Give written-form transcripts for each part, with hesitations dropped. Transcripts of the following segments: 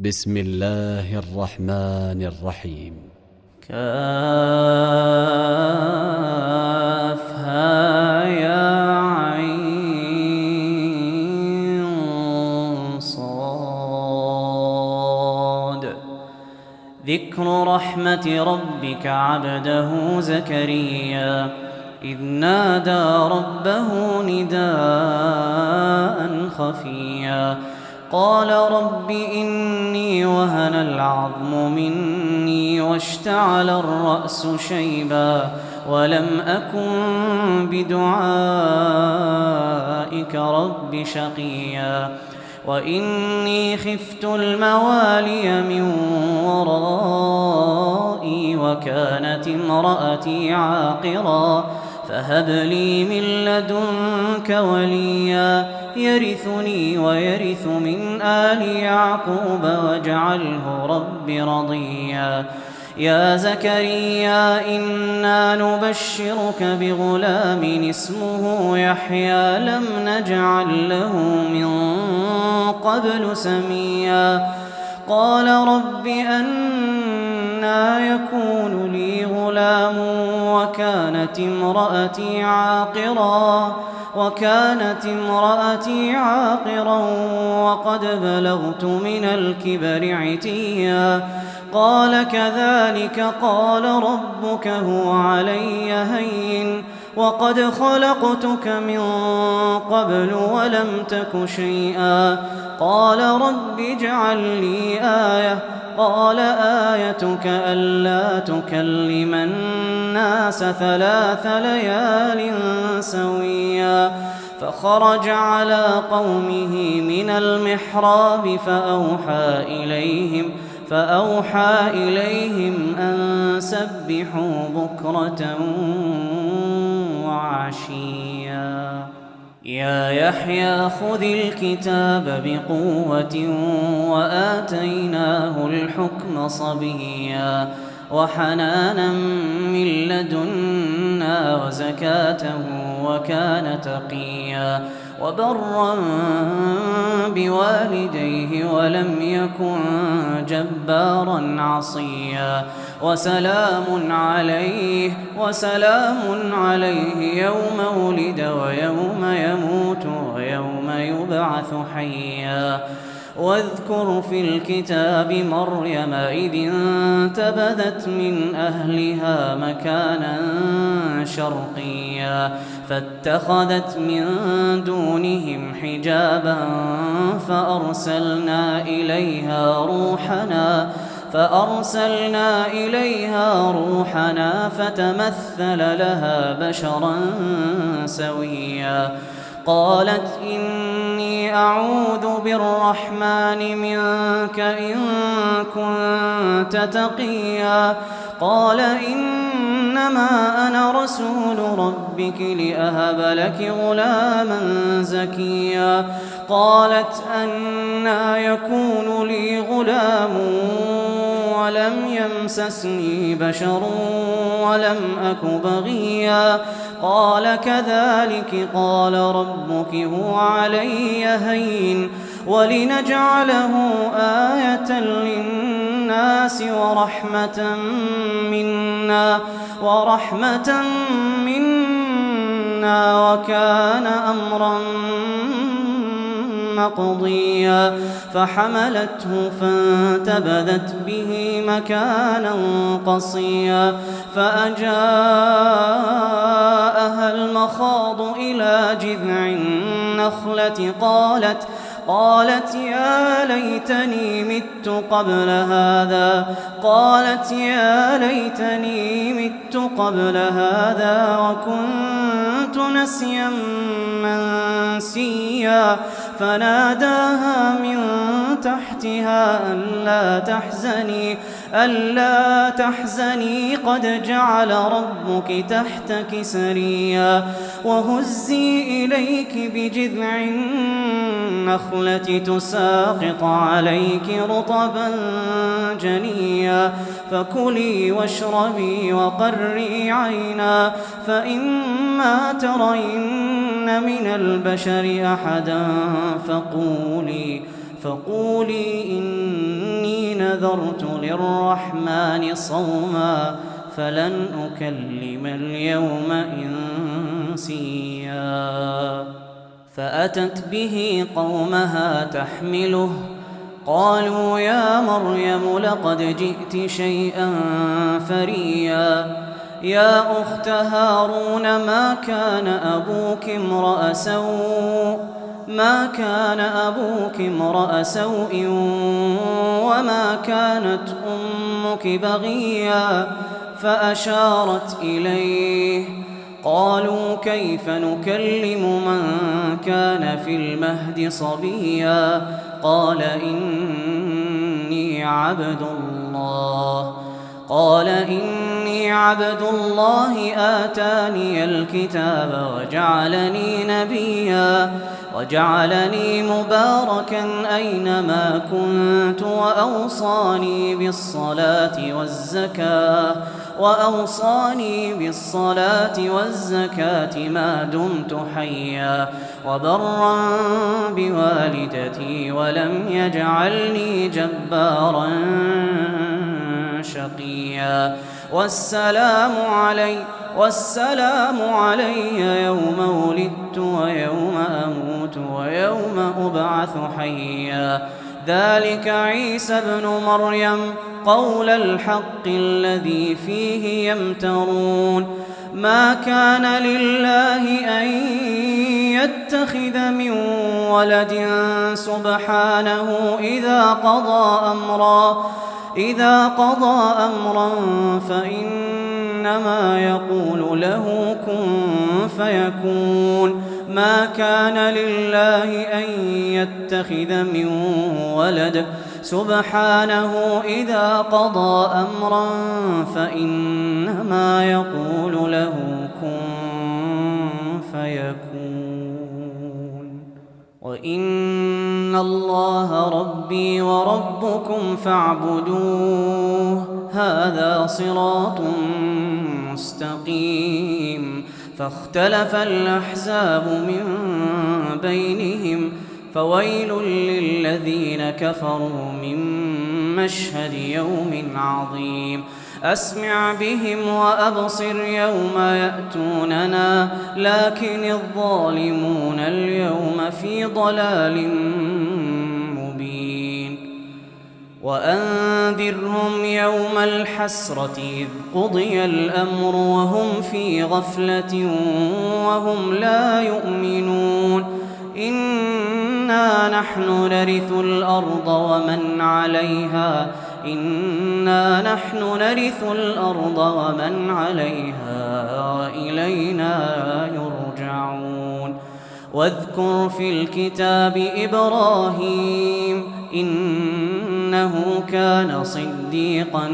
بسم الله الرحمن الرحيم. كافها يا عين صاد. ذكر رحمة ربك عبده زكريا إذ نادى ربه نداء خفيا قال رب إني وهن العظم مني واشتعل الرأس شيبا ولم أكن بدعائك رب شقيا وإني خفت الموالي من ورائي وكانت امرأتي عاقرا فهب لي من لدنك وليا يرثني ويرث من آل يعقوب واجعله رب رضيا يا زكريا إنا نبشرك بغلام اسمه يحيى لم نجعل له من قبل سميا قال رب أنى يكون لي غلام وكانت امرأتي عاقرا وقد بلغت من الكبر عتيا قال كذلك قال ربك هو علي هين وقد خلقتك من قبل ولم تك شيئا قال رب اجعل لي آية قال آيتك ألا تكلم الناس 3 ليال سويا فخرج على قومه من المحراب فأوحى إليهم أن سبحوا بكرة وعشيا يا يحيى خذ الكتاب بقوة وآتيناه الحكم صبيا وحنانا من لدنا وزكاة وكان تقيا وبرا بوالديه ولم يكن جبارا عصيا وسلام عليه يوم ولد ويوم يموت ويوم يبعث حيا واذكر في الكتاب مريم إذ انتبذت من أهلها مكانا شرقيا فاتخذت من دونهم حجابا فأرسلنا إليها روحنا فتمثل لها بشرا سويا قالت إني أعوذ بالرحمن منك إن كنت تقيا قال إنما أنا رسول ربك لأهب لك غلاما زكيا قالت أنى يكون لي غلام ولم يمسسني بشر ولم أك بغيا قال كذلك قال ربك هو علي هين ولنجعله آية للناس ورحمة منا وكان أمرا مقضيا فحملته فانتبذت به مكانا قصيا فأجاءها المخاض إلى جذع النخلة قالت يا ليتني مت قبل هذا وكنت نسيا منسيا فناداها من تحتها ألا تحزني قد جعل ربك تحتك سريا وهزي إليك بجذع النخلة تساقط عليك رطبا جنيا فكلي واشربي وقري عينا فإما ترين من البشر أحدا فقولي إني نذرت للرحمن صوما فلن أكلم اليوم إنسيا. فأتت به قومها تحمله قالوا يا مريم لقد جئت شيئا فريا يا أخت هارون ما كان أبوك امرأ سوء وما كانت أمك بغيا فأشارت إليه. قالوا كيف نكلم من كان في المهد صبيا قال إني عبد الله آتاني الكتاب وجعلني نبيا وجعلني مباركا أينما كنت وأوصاني بالصلاة والزكاة ما دمت حيا وبرا بوالدتي ولم يجعلني جبارا شقيا. والسلام علي يوم ولدت ويوم أموت ويوم أبعث حيا. ذلك عيسى ابن مريم قول الحق الذي فيه يمترون. ما كان لله أن يتخذ من ولد سبحانه إذا قضى أمرا فإنما يقول له كن فيكون. ما كان لله أن يتخذ من ولد سبحانه إذا قضى أمرا فإنما يقول له كن فيكون. وإن الله ربي وربكم فاعبدوه هذا صراط مستقيم. فاختلف الأحزاب من بينهم فويل للذين كفروا من مشهد يوم عظيم. أسمع بهم وأبصر يوم يأتوننا لكن الظالمون اليوم في ضلال مبين. وأنذرهم يوم الحسرة إذ قضي الأمر وهم في غفلة وهم لا يؤمنون. إنا نحن نرث الأرض ومن عليها وإلينا يرجعون. واذكر في الكتاب إبراهيم إنه كان صديقا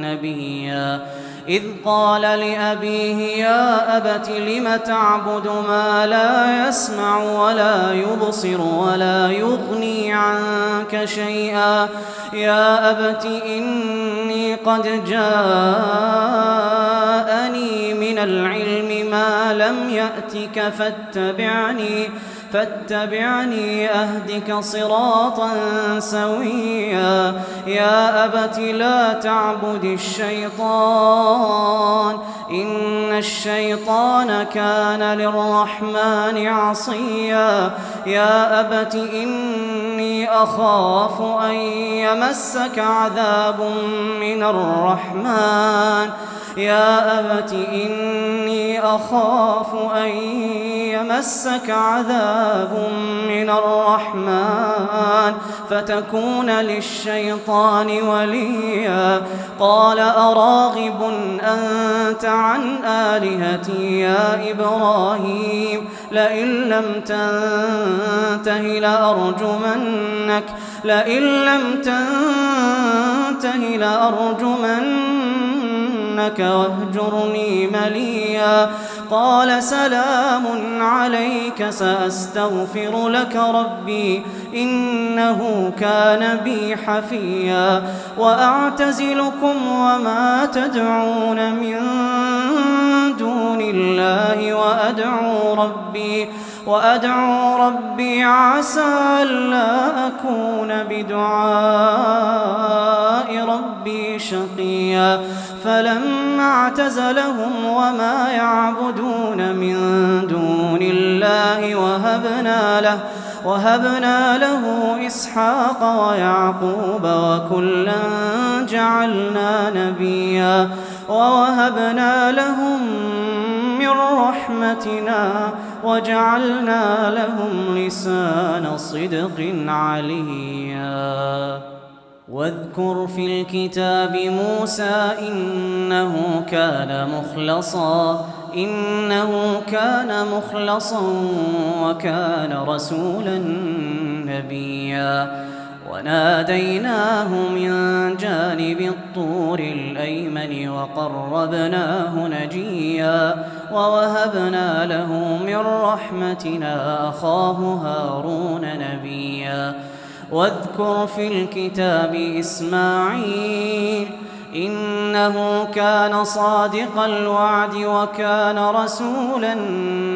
نبيا إذ قال لأبيه يا أبت لم تعبد ما لا يسمع ولا يبصر ولا يغني عنك شيئا يا أبت إني قد جاءني من العلم ما لم يأتك فاتبعني أهدك صراطا سويا يا أبت لا تعبد الشيطان إن الشيطان كان للرحمن عصيا يا أبت إني أخاف أن يمسك عذاب من الرحمن يا أبت إني أخاف أن يمسك عذاب من الرحمن فتكون للشيطان وليا قال أراغب أنت عن آلهتي يا إبراهيم لئن لم تنته لأرجمنك واهجرني مليا قال سلام عليك سأستغفر لك ربي إنه كان بي حفيا وأعتزلكم وما تدعون من دون الله وأدعو ربي عسى ألا أكون بدعاء ربي شقيا فلما اعتزلهم وما يعبدون من دون الله وهبنا له إسحاق ويعقوب وكلا جعلنا نبيا ووهبنا لهم من رحمتنا وجعلنا لهم لسان صدق عليا واذكر في الكتاب موسى إنه كان مخلصا وكان رسولا نبيا وناديناه من جانب الطور الأيمن وقربناه نجيا ووهبنا له من رحمتنا أخاه هارون نبيا واذكر في الكتاب إسماعيل إنه كان صادق الوعد وكان رسولا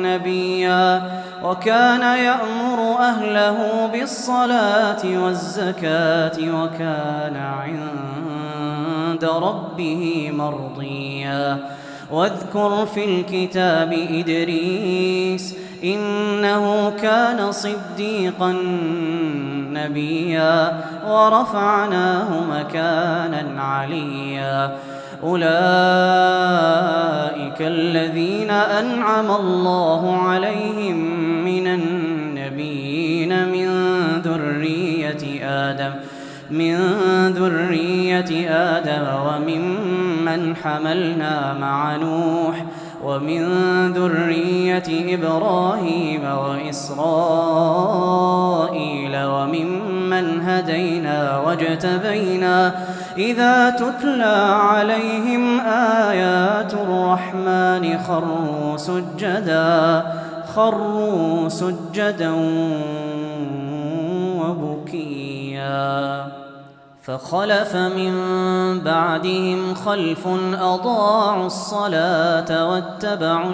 نبيا وكان يأمر أهله بالصلاة والزكاة وكان عند ربه مرضيا واذكر في الكتاب إدريس إنه كان صديقا نبيا ورفعناه مكانا عليا أولئك الذين أنعم الله عليهم من النبيين من ذرية آدم وممن حملنا مع نوح ومن ذرية إبراهيم وإسرائيل وممن هدينا واجتبينا إذا تتلى عليهم آيات الرحمن خروا سجدا وبكيا فخلف من بعدهم خلف أضاعوا الصلاة واتبعوا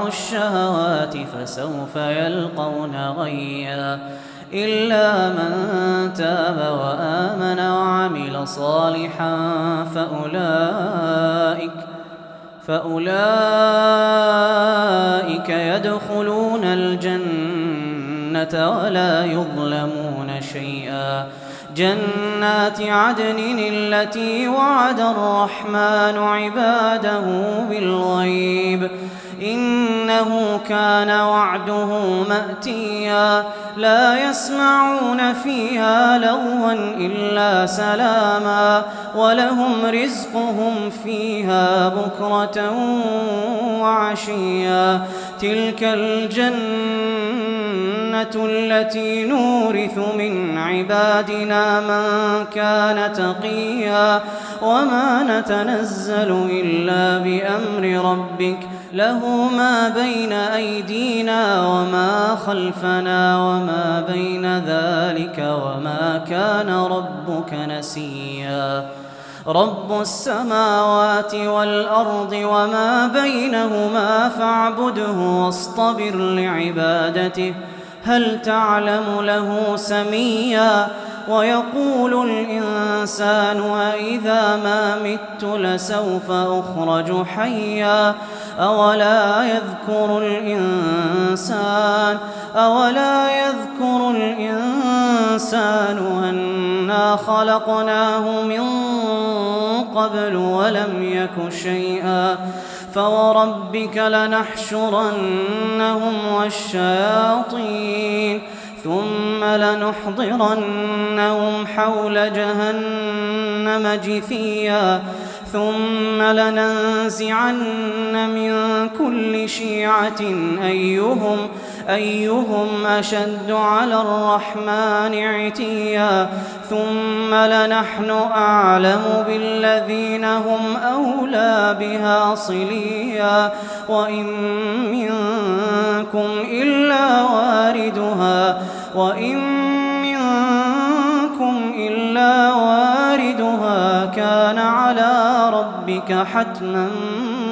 الشهوات فسوف يلقون غيا إلا من تاب وآمن وعمل صالحا فأولئك يدخلون الجنة ولا يظلمون شيئا جنات عدن التي وعد الرحمن عباده بالغيب إنه كان وعده مأتيا لا يسمعون فيها لغوا إلا سلاما ولهم رزقهم فيها بكرة وعشيا تلك الجنة التي نورث من عبادنا من كان تقيا وما نتنزل إلا بأمر ربك له ما بين أيدينا وما خلفنا وما بين ذلك وما كان ربك نسيا رب السماوات والأرض وما بينهما فاعبده واصطبر لعبادته هل تعلم له سميا ويقول الإنسان أإذا ما مت لسوف أخرج حيا أولا يذكر الإنسان أنا خلقناه من قبل ولم يك شيئا فوربك لنحشرنهم والشياطين ثم لنحضرنهم حول جهنم جثيا ثم لننزعن من كل شيعة أيهم أشد على الرحمن عتيا ثم لنحن أعلم بالذين هم أولى بها صليا وإن منكم إلا واردها كان على ربك حتما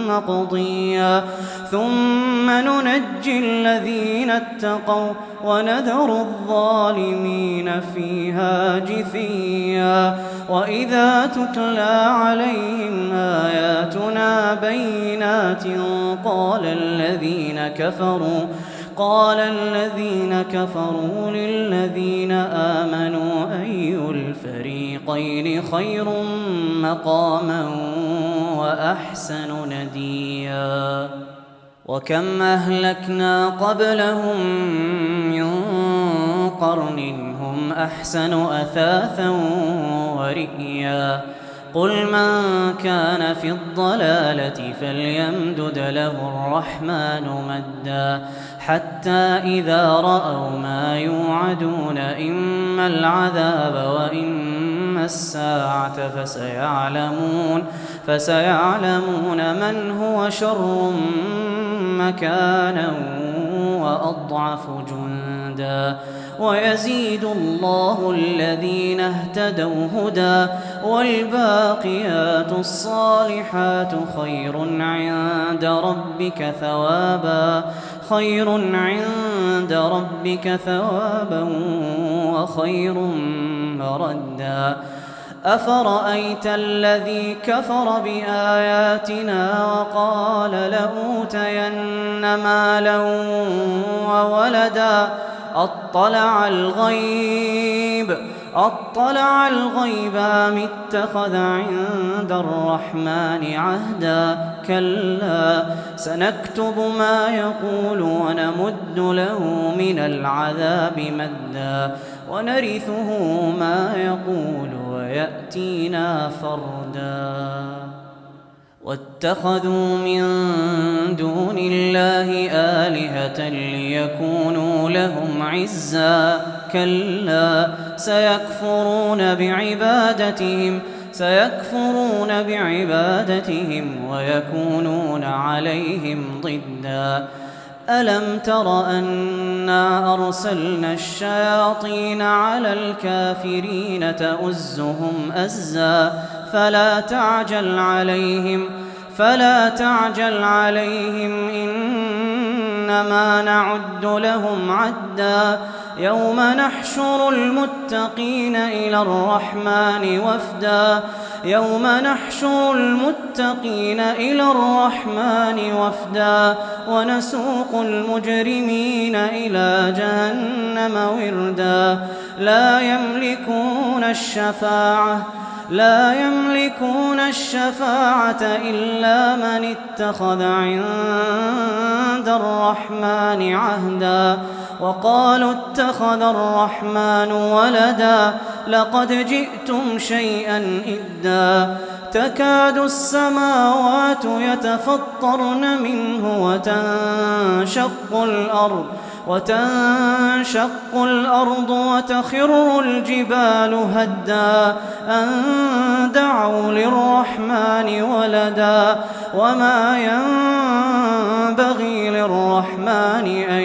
مقضيا ثم ننجي الذين اتقوا ونذر الظالمين فيها جثيا وإذا تتلى عليهم آياتنا بينات قال الذين كفروا للذين آمنوا أي الفريقين خير مقاما وأحسن نديا وكم أهلكنا قبلهم من قرن هم أحسن أثاثا ورئيا قل من كان في الضلالة فليمدد له الرحمن مدا حتى إذا رأوا ما يوعدون إما العذاب وإما الساعة فسيعلمون من هو شر مكانا وأضعف جندا ويزيد الله الذين اهتدوا هدى والباقيات الصالحات خير عند ربك ثوابا وخير مردا أفرأيت الذي كفر بآياتنا وقال لأوتين مالا وولدا أطلع الغيب أم اتخذ عند الرحمن عهدا كلا سنكتب ما يقول ونمد له من العذاب مدا ونرثه ما يقول ويأتينا فردا واتخذوا من دون الله آلهة ليكونوا لهم عزا كلا سيكفرون بعبادتهم ويكونون عليهم ضدا ألم تر أنا أرسلنا الشياطين على الكافرين تؤزهم أزا فلا تعجل عليهم إنما نعد لهم عدا يوم نحشر المتقين إلى الرحمن وفدا ونسوق المجرمين إلى جهنم وردا لا يملكون الشفاعة إلا من اتخذ عند الرحمن عهدا وقالوا اتخذ الرحمن ولدا لقد جئتم شيئا إدا تكاد السماوات يتفطرن منه وتنشق الأرض وتخر الجبال هدا أن دعوا للرحمن ولدا وما ينبغي للرحمن أن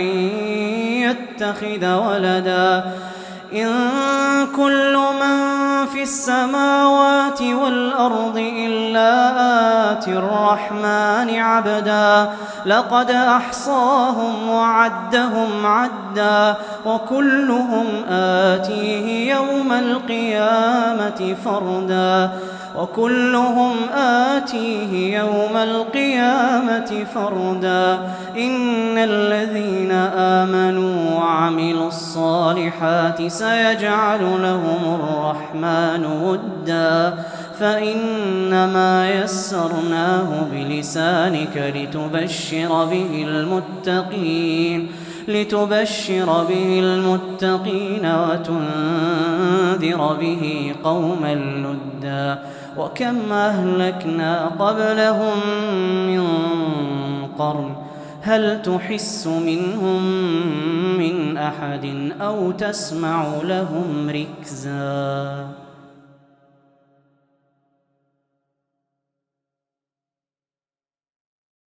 يتخذ ولدا إن كل من في السماوات والأرض إلا آتي الرحمن عبدا لقد أحصاهم وعدهم عدا وكلهم آتيه يوم القيامة فردا إن الذين آمنوا وعملوا الصالحات سيجعل لهم الرحمن ودا فإنما يسرناه بلسانك لتبشر به المتقين وتنذر به قوما لدا وكم أهلكنا قبلهم من قرن هل تحس منهم من أحد أو تسمع لهم ركزا